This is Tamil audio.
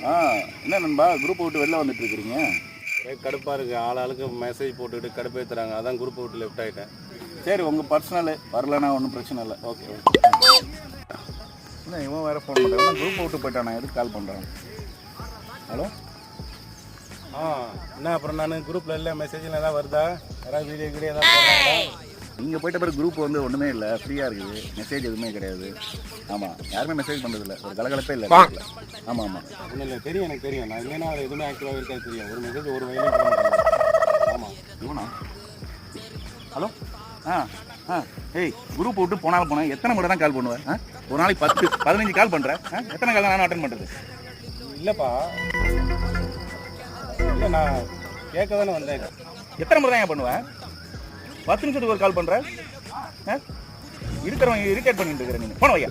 என்ன நண்பா குரூப்பை விட்டு வெளில வந்துட்டு இருக்கிறீங்க? ஒரே கடுப்பாக இருக்குது. ஆளுக்கு மெசேஜ் போட்டுக்கிட்டு கடுப்பேற்றுறாங்க. அதான் குரூப்பை விட்டு லெஃப்ட் ஆகிட்டேன். சரி, உங்கள் பர்சனலு வரலன்னா ஒன்றும் பிரச்சனை இல்லை. Okay okay. என்ன இவன் வேறு ஃபோன் பண்ணுறான்? குரூப்பை விட்டு போயிட்டான். எதுக்கு கால் பண்ணுறான்? ஹலோ. என்ன அப்புறம் நான் குரூப்பில் இல்லை, மெசேஜில் எதாவது வருதா? யாராவது வீடியோ கீடியோ ஏதாவது போடுறாங்களா? நீங்கள் போயிட்ட பிறகு குரூப் வந்து ஒன்றுமே இல்லை, ஃப்ரீயாக இருக்குது. மெசேஜ் எதுவுமே கிடையாது. ஆமாம், யாருமே மெசேஜ் பண்ணுறதில்ல. ஒரு கலகலப்பே இல்லை. ஆமாம் ஆமாம், ஒன்றும் இல்லை. தெரியும், எனக்கு தெரியும். நான் இல்லைன்னா அது எதுவுமே ஆக்டிவாக இருக்காது. தெரியும். ஒரு மெசேஜ் ஒரு வயலையும் பண்ண மாட்டாங்க. ஆமாம். இவனா? ஹலோ. ஏய், குரூப் விட்டு போனேன் எத்தனை முறை தான் கால் பண்ணுவேன்? ஒரு நாளைக்கு 10-15 கால் பண்ணுறேன். எத்தனை கால் நானும் அட்டன் பண்ணுறது? இல்லைப்பா, இல்லை நான் கேட்க தானே வந்தேன். எத்தனை முறை தான் ஏன் பண்ணுவேன்? 10 நிமிஷத்துக்கு ஒரு கால் பண்ணுறேன். இருக்கிறவங்க இரிட்டேட் பண்ணிட்டு இருக்கிறேன். நீங்கள் போன வையா.